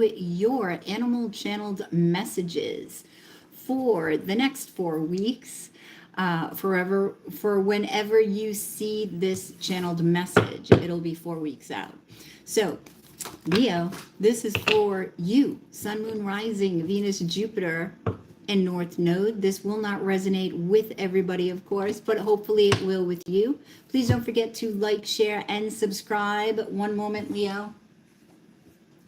into your animal channeled messages for the next 4 weeks, forever, for whenever you see this channeled message. It'll be 4 weeks out. So, Leo, this is for you. Sun, Moon, Rising, Venus, Jupiter, and North Node. This will not resonate with everybody, of course, but hopefully it will with you. Please don't forget to like, share, and subscribe. One moment, Leo.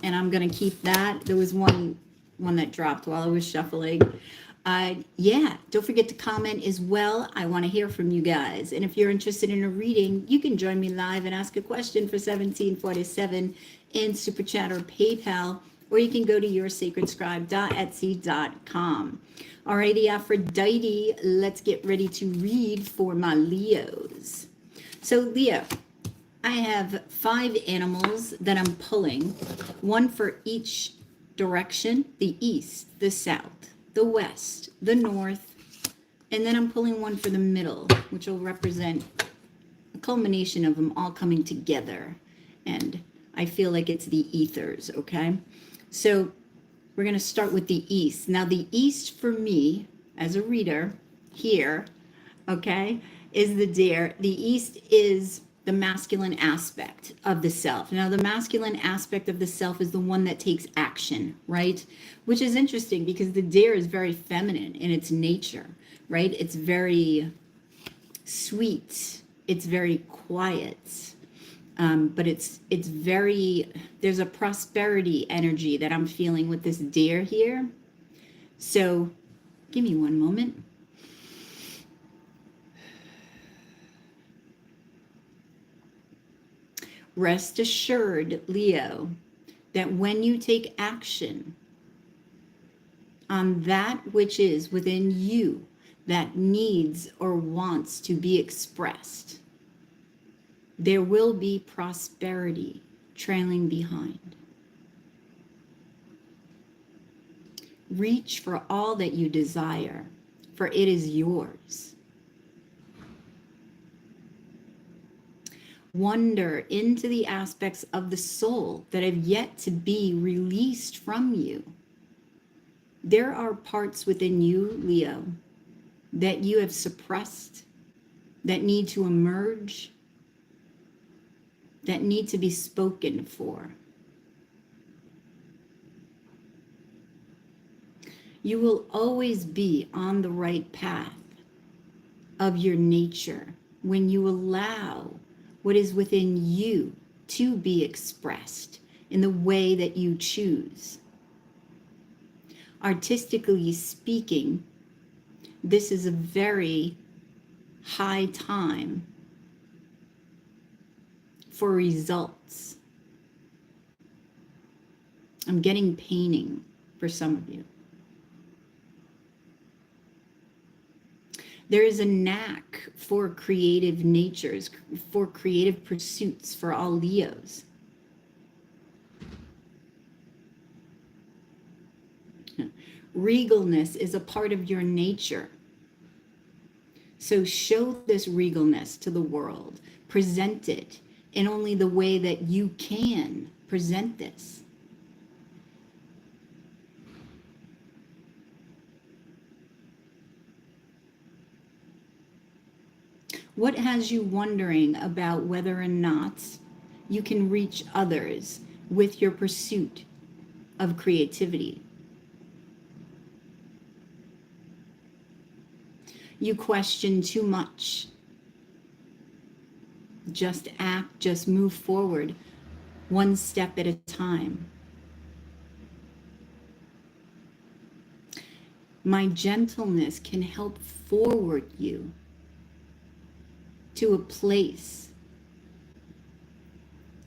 And I'm going to keep that. There was one that dropped while I was shuffling. Yeah, don't forget to comment as well. I want to hear from you guys. And if you're interested in a reading, you can join me live and ask a question for 1747 in Super Chat or PayPal, or you can go to yoursacredscribe.etsy.com. Alrighty, Aphrodite, let's get ready to read for my Leos. So, Leo, I have 5 animals that I'm pulling, one for each direction: the east, the south, the west, the north, and then I'm pulling one for the middle, which will represent a culmination of them all coming together. And I feel like it's the ethers, okay? So we're going to start with the east. Now, the east for me, as a reader here, okay, is the Deer. The east is the masculine aspect of the self. Now, the masculine aspect of the self is the one that takes action, right? Which is interesting because the Deer is very feminine in its nature, right? It's very sweet. It's very quiet. But it's very, there's a prosperity energy that I'm feeling with this Deer here. So give me one moment. Rest assured, Leo, that when you take action on that which is within you that needs or wants to be expressed, there will be prosperity trailing behind. Reach for all that you desire, for it is yours. Wander into the aspects of the soul that have yet to be released from you. There are parts within you, Leo, that you have suppressed, that need to emerge, that need to be spoken for. You will always be on the right path of your nature when you allow what is within you to be expressed in the way that you choose. Artistically speaking, this is a very high time for results. I'm getting painting for some of you. There is a knack for creative natures, for creative pursuits for all Leos. Regalness is a part of your nature. So show this regalness to the world. Present it in only the way that you can present this. What has you wondering about whether or not you can reach others with your pursuit of creativity? You question too much. Just act, just move forward, one step at a time. My gentleness can help forward you to a place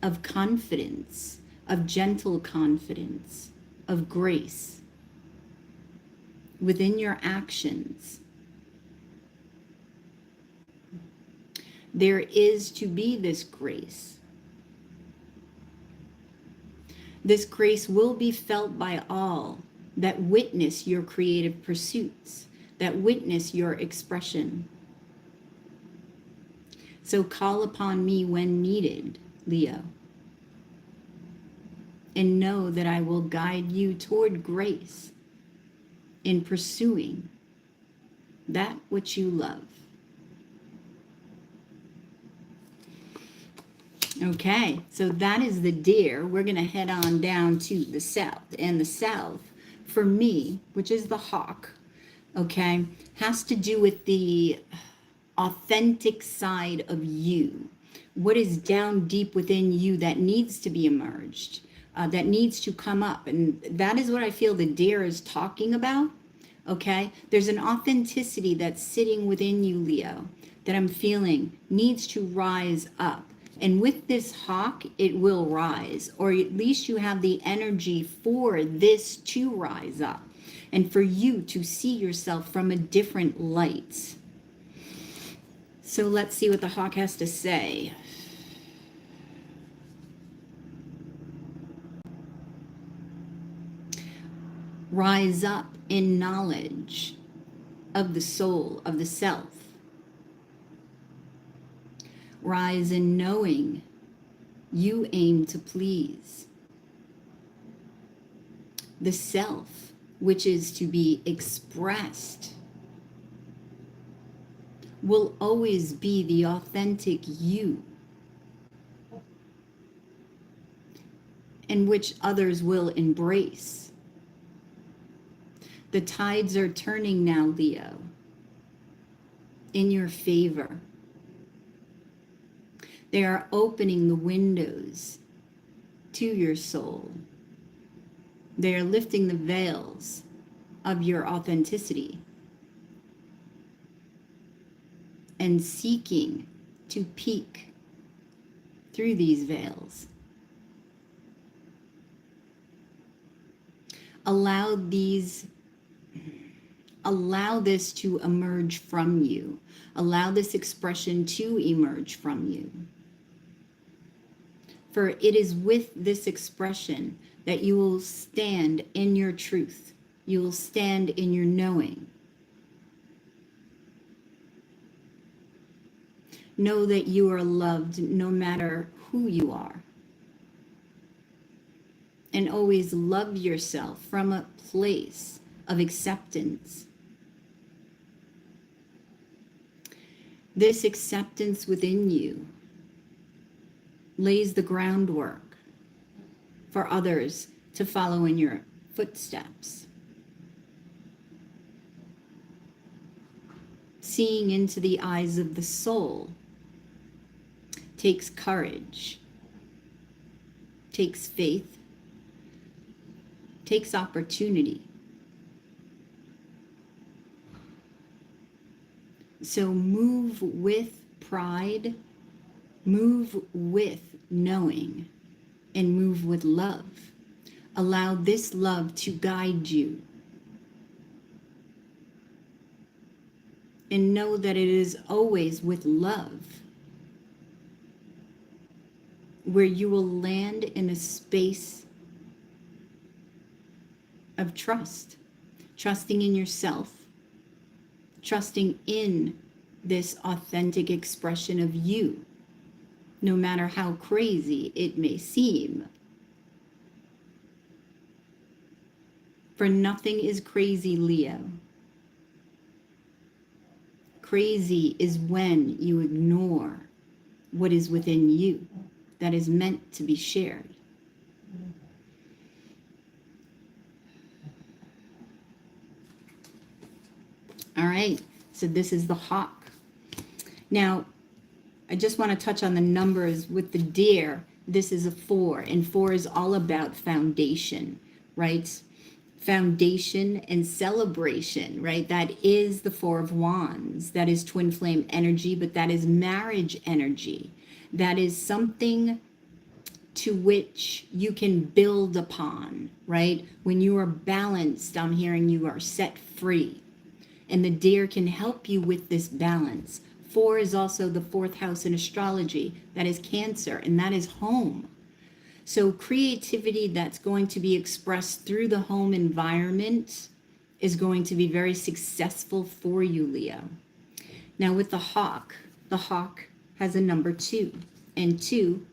of confidence, of gentle confidence, of grace within your actions. There is to be this grace. This grace will be felt by all that witness your creative pursuits, that witness your expression. So call upon me when needed, Leo. and know that I will guide you toward grace in pursuing that which you love. Okay, so that is the deer. We're going to head on down to the south. And the south, for me, which is the hawk, okay, has to do with the authentic side of you. What is down deep within you that needs to be emerged, that needs to come up. And that is what I feel the deer is talking about. Okay, there's an authenticity that's sitting within you, Leo, that I'm feeling needs to rise up. And with this hawk, it will rise, or at least you have the energy for this to rise up and for you to see yourself from a different light. So let's see what the hawk has to say. Rise up in knowledge of the soul, of the self. Rise in knowing you aim to please the self, which is to be expressed, will always be the authentic you, and which others will embrace. The tides are turning now, Leo, in your favor. They are opening the windows to your soul. They are lifting the veils of your authenticity and seeking to peek through these veils. Allow this to emerge from you. Allow this expression to emerge from you. For it is with this expression that you will stand in your truth. You will stand in your knowing. Know that you are loved no matter who you are. And always love yourself from a place of acceptance. This acceptance within you lays the groundwork for others to follow in your footsteps. Seeing into the eyes of the soul takes courage, takes faith, takes opportunity. So move with pride, move with knowing, and move with love. Allow this love to guide you. And know that it is always with love where you will land in a space of trust, trusting in yourself, trusting in this authentic expression of you, no matter how crazy it may seem. For nothing is crazy, Leo. Crazy is when you ignore what is within you that is meant to be shared. All right, so this is the hawk. Now, I just want to touch on the numbers with the deer. This is a 4, and 4 is all about foundation, right? Foundation and celebration, right? That is the 4 of Wands. That is twin flame energy, but that is marriage energy. That is something to which you can build upon, right? When you are balanced, I'm hearing you are set free. And the deer can help you with this balance. 4 is also the 4th house in astrology. That is Cancer, and that is home. So creativity that's going to be expressed through the home environment is going to be very successful for you, Leo. Now with the hawk has a number 2, and 2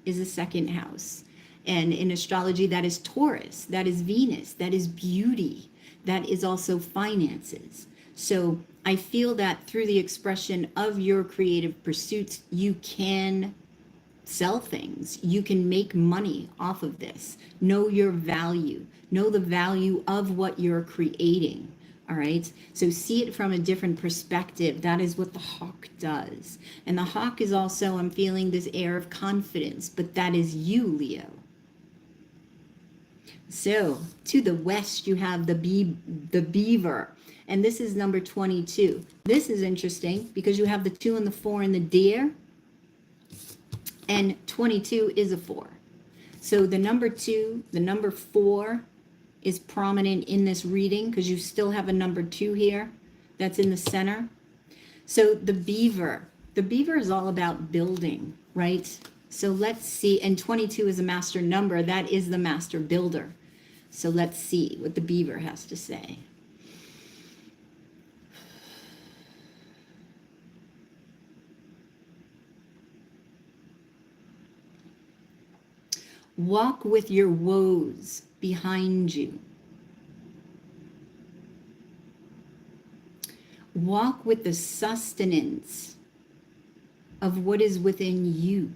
is a 2nd house. And in astrology, that is Taurus, that is Venus, that is beauty, that is also finances. So I feel that through the expression of your creative pursuits, you can sell things. You can make money off of this. Know your value. Know the value of what you're creating. All right. So see it from a different perspective. That is what the hawk does. And the hawk is also, I'm feeling this air of confidence, but that is you, Leo. So to the west, you have the beaver. And this is number 22. This is interesting because you have the 2 and the 4 in the deer. And 22 is a 4. So the number 2, the number 4 is prominent in this reading because you still have a number 2 here that's in the center. So the beaver is all about building, right? So let's see, and 22 is a master number. That is the master builder. So let's see what the beaver has to say. Walk with your woes behind you. Walk with the sustenance of what is within you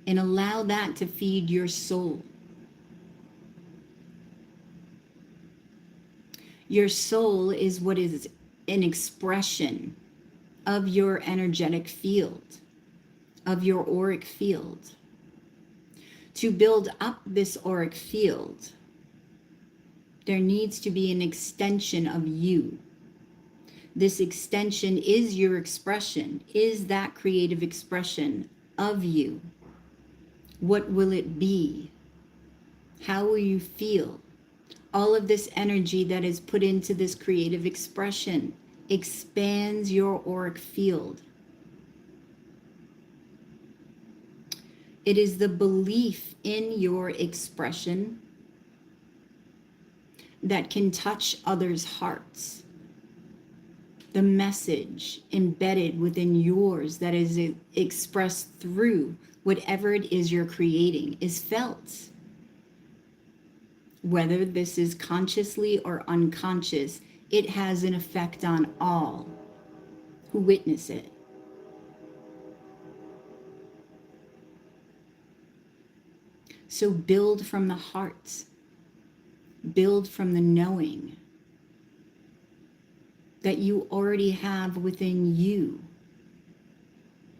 and allow that to feed your soul. Your soul is what is an expression of your energetic field, of your auric field. To build up this auric field, there needs to be an extension of you. This extension is your expression, is that creative expression of you. What will it be? How will you feel? All of this energy that is put into this creative expression expands your auric field. It is the belief in your expression that can touch others' hearts. The message embedded within yours that is expressed through whatever it is you're creating is felt. Whether this is consciously or unconscious, it has an effect on all who witness it. So build from the heart, build from the knowing that you already have within you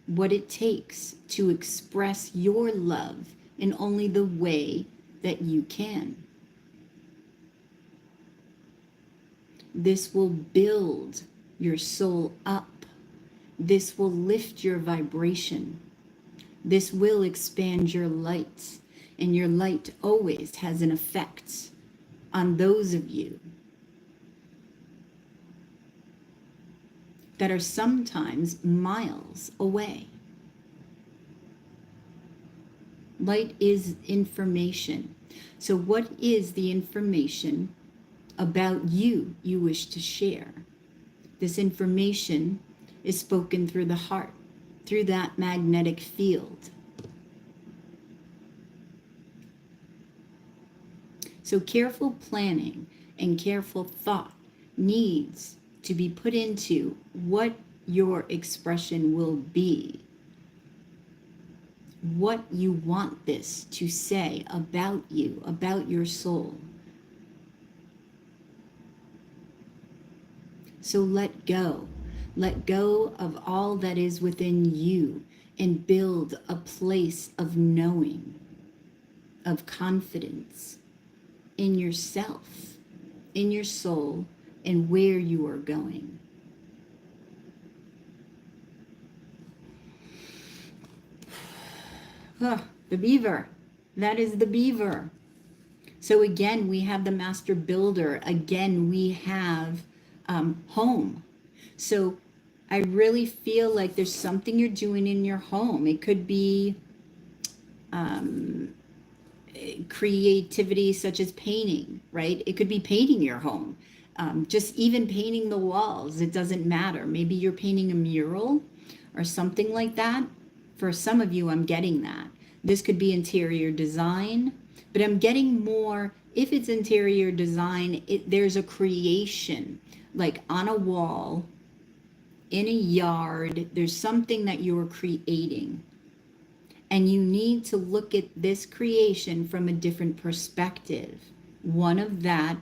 what it takes to express your love in only the way that you can. This will build your soul up. This will lift your vibration. This will expand your light. And your light always has an effect on those of you that are sometimes miles away. Light is information. So what is the information about you wish to share? This information is spoken through the heart, through that magnetic field. So careful planning and careful thought needs to be put into what your expression will be, what you want this to say about you, about your soul. So let go of all that is within you and build a place of knowing, of confidence in yourself, in your soul, and where you are going. The beaver, that is the beaver. So again, we have the master builder. Again, we have home. So I really feel like there's something you're doing in your home. It could be creativity such as painting, right? It could be painting your home, just even painting the walls. It doesn't matter. Maybe you're painting a mural or something like that. For some of you, I'm getting that. This could be interior design. But I'm getting more, if it's interior design, there's a creation, like on a wall, in a yard, there's something that you're creating. And you need to look at this creation from a different perspective. One of that,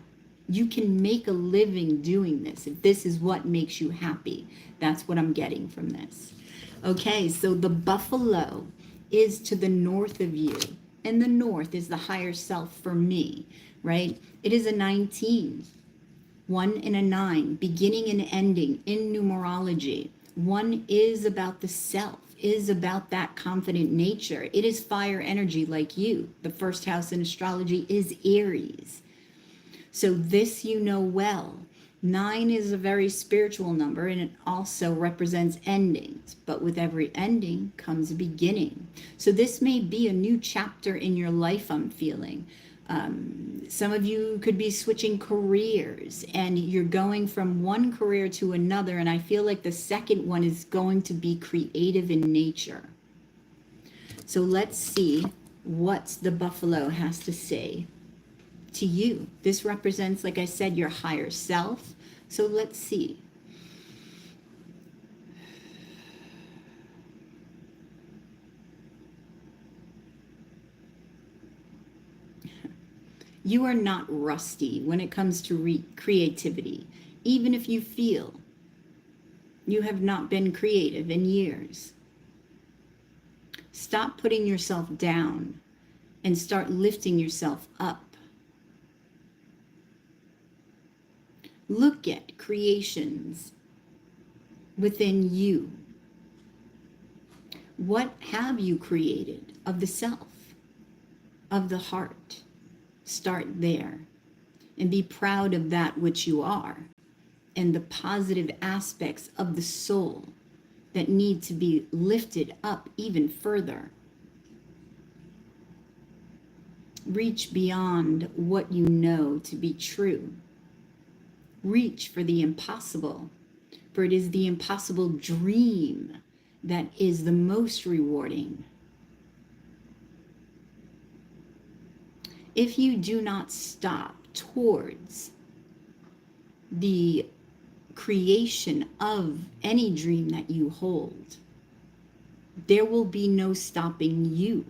you can make a living doing this if this is what makes you happy. That's what I'm getting from this. Okay, so the buffalo is to the north of you, and the north is the higher self for me, right? It is a 19, 1 and a 9, beginning and ending in numerology. 1 is about the self, is about that confident nature. It is fire energy like you. The first house in astrology is Aries. So this you know well. 9 is a very spiritual number, and it also represents endings. But with every ending comes a beginning. So this may be a new chapter in your life, I'm feeling. Some of you could be switching careers, and you're going from one career to another. And I feel like the second one is going to be creative in nature. So let's see what the buffalo has to say to you. This represents, like I said, your higher self. So let's see. You are not rusty when it comes to creativity, even if you feel you have not been creative in years. Stop putting yourself down and start lifting yourself up. Look at creations within you. What have you created of the self, of the heart? Start there and be proud of that which you are and the positive aspects of the soul that need to be lifted up even further. Reach beyond what you know to be true. Reach for the impossible, for it is the impossible dream that is the most rewarding. If you do not stop towards the creation of any dream that you hold, there will be no stopping you,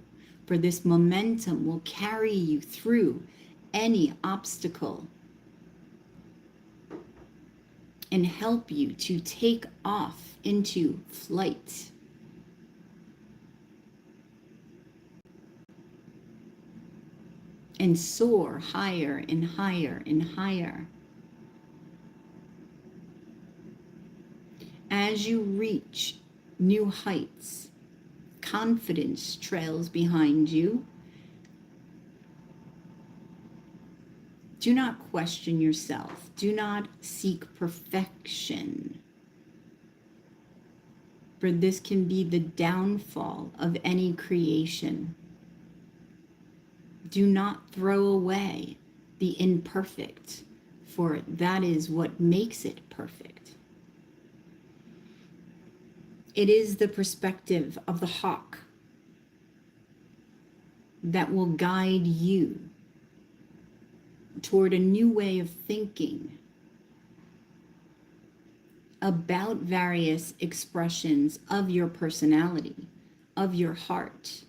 for this momentum will carry you through any obstacle and help you to take off into flight. And soar higher and higher and higher. As you reach new heights, confidence trails behind you. Do not question yourself. Do not seek perfection, for this can be the downfall of any creation. Do not throw away the imperfect, for that is what makes it perfect. It is the perspective of the hawk that will guide you toward a new way of thinking about various expressions of your personality, of your heart.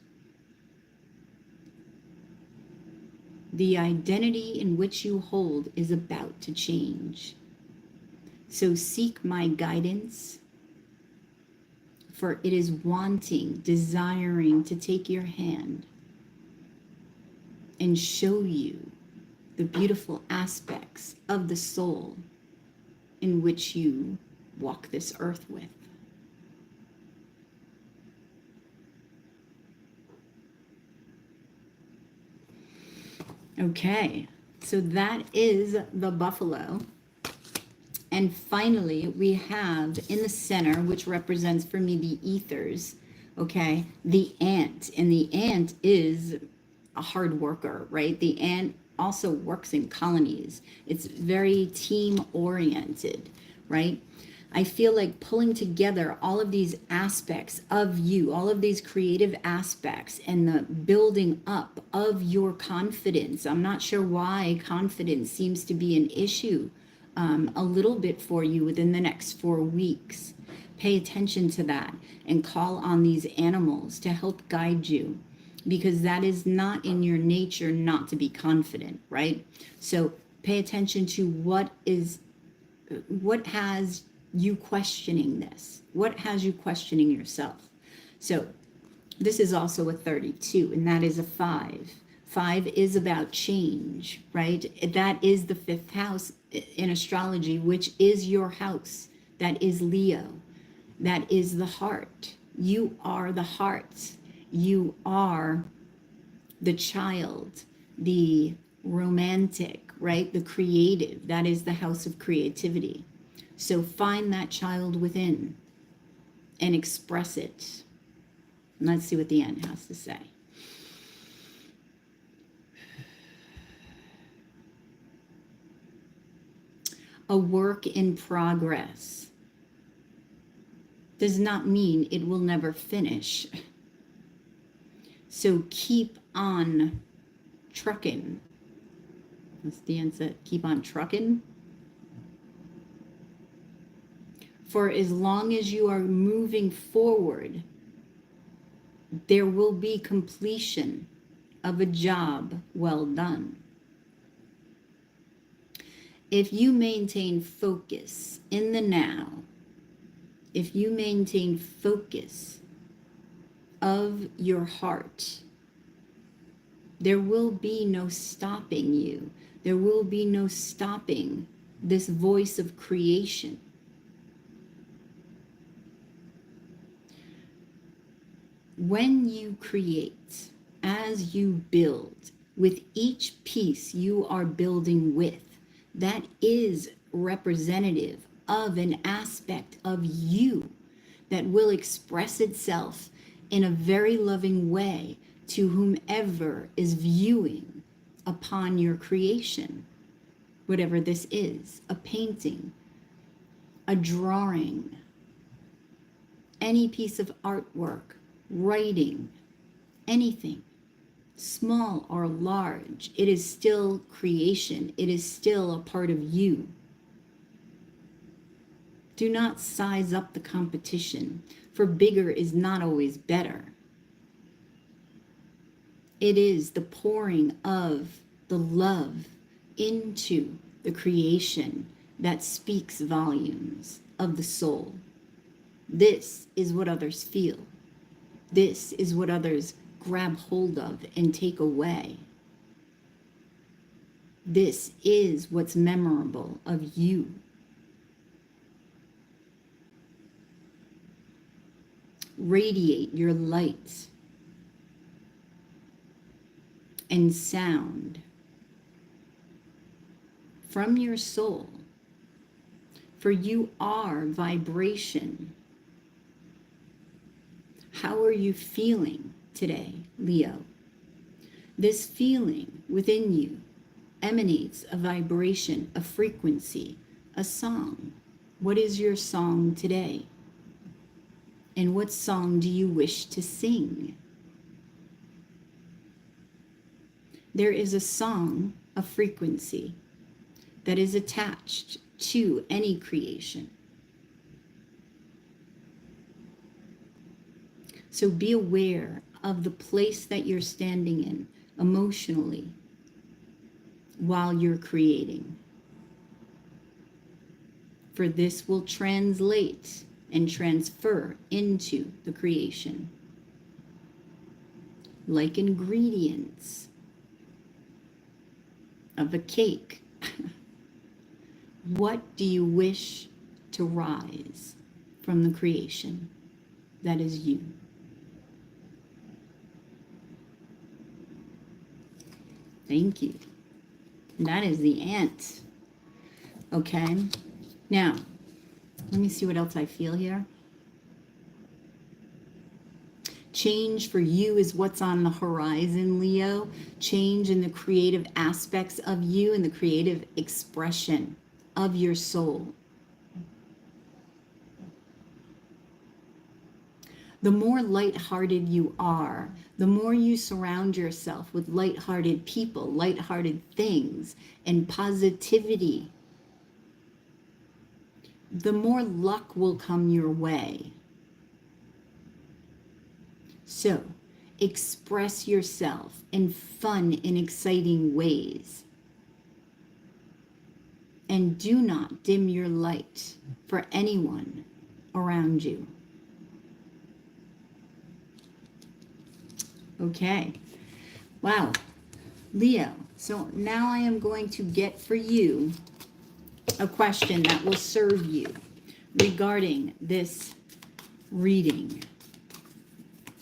The identity in which you hold is about to change. So seek my guidance, for it is wanting, desiring to take your hand and show you the beautiful aspects of the soul in which you walk this earth with. Okay, so that is the buffalo. And finally, we have in the center, which represents for me the ethers, okay, the ant. And the ant is a hard worker, right? The ant also works in colonies. It's very team oriented, right? I feel like pulling together all of these aspects of you, all of these creative aspects, and the building up of your confidence. I'm not sure why confidence seems to be an issue a little bit for you within the next 4 weeks. Pay attention to that and call on these animals to help guide you, because that is not in your nature not to be confident, right? So pay attention to what has you questioning this? What has you questioning yourself? So this is also a 32, and that is a 5. 5 is about change, right? That is the 5th house in astrology, which is your house. That is Leo. That is the heart. You are the heart. You are the child, the romantic, right? The creative. That is the house of creativity. So find that child within and express it. And let's see what the end has to say. A work in progress does not mean it will never finish. So keep on trucking. That's the answer. Keep on trucking. For as long as you are moving forward, there will be completion of a job well done. If you maintain focus in the now, if you maintain focus of your heart, there will be no stopping you. There will be no stopping this voice of creation. When you create, as you build, with each piece you are building with, that is representative of an aspect of you that will express itself in a very loving way to whomever is viewing upon your creation, whatever this is, a painting, a drawing, any piece of artwork, writing, anything, small or large, it is still creation. It is still a part of you. Do not size up the competition, for bigger is not always better. It is the pouring of the love into the creation that speaks volumes of the soul. This is what others feel. This is what others grab hold of and take away. This is what's memorable of you. Radiate your light and sound from your soul, for you are vibration. How are you feeling today, Leo? This feeling within you emanates a vibration, a frequency, a song. What is your song today? And what song do you wish to sing? There is a song, a frequency that is attached to any creation. So be aware of the place that you're standing in emotionally while you're creating. For this will translate and transfer into the creation. Like ingredients of a cake. What do you wish to rise from the creation that is you? Thank you. That is the ant. Okay. Now, let me see what else I feel here. Change for you is what's on the horizon, Leo. Change in the creative aspects of you and the creative expression of your soul. The more lighthearted you are, the more you surround yourself with lighthearted people, lighthearted things, and positivity, the more luck will come your way. So, express yourself in fun and exciting ways. And do not dim your light for anyone around you. Okay. Wow. Leo, so now I am going to get for you a question that will serve you regarding this reading.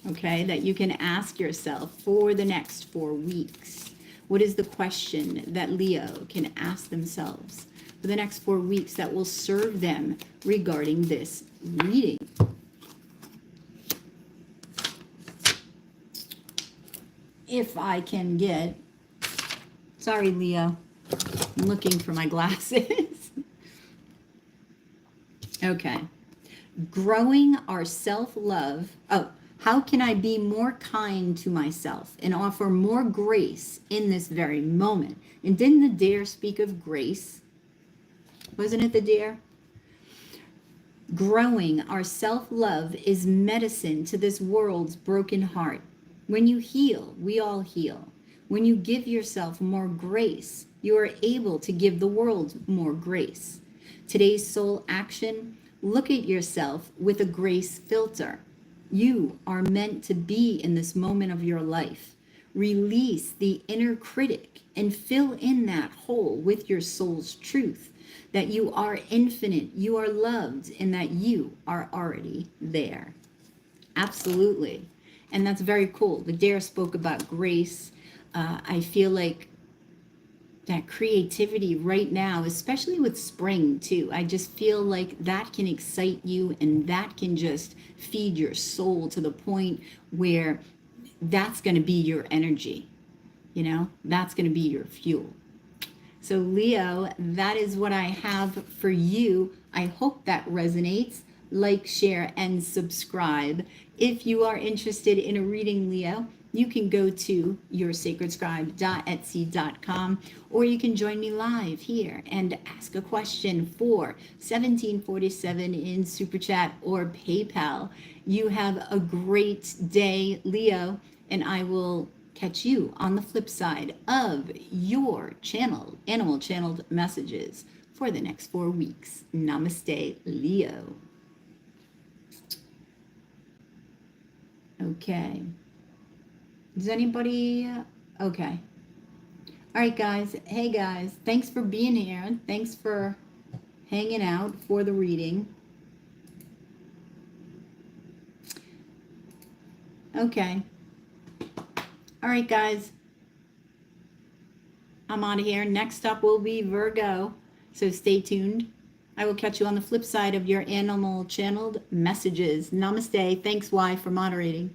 Okay, that you can ask yourself for the next 4 weeks. What is the question that Leo can ask themselves for the next 4 weeks that will serve them regarding this reading? If I can get, sorry, Leo, I'm looking for my glasses. Okay. Growing our self-love. Oh, how can I be more kind to myself and offer more grace in this very moment? And didn't the dare speak of grace? Wasn't it the dare? Growing our self-love is medicine to this world's broken heart. When you heal, we all heal. When you give yourself more grace, you are able to give the world more grace. Today's soul action, look at yourself with a grace filter. You are meant to be in this moment of your life. Release the inner critic and fill in that hole with your soul's truth, that you are infinite, you are loved, and that you are already there. Absolutely. And that's very cool. The dare spoke about grace. I feel like that creativity right now, especially with spring too, I just feel like that can excite you and that can just feed your soul to the point where that's going to be your energy. You know, that's going to be your fuel. So Leo, that is what I have for you. I hope that resonates. Like, share, and subscribe. If you are interested in a reading, Leo, you can go to yoursacredscribe.etsy.com, or you can join me live here and ask a question for $17.47 in Super Chat or PayPal. You have a great day, Leo, and I will catch you on the flip side of your channel, Animal Channeled Messages, for the next 4 weeks. Namaste, Leo. Okay. Does anybody? Okay. All right, guys. Hey, guys. Thanks for being here. Thanks for hanging out for the reading. Okay. All right, guys. I'm out of here. Next up will be Virgo. So stay tuned. I will catch you on the flip side of your Animal Channeled Messages. Namaste. Thanks, Y, for moderating.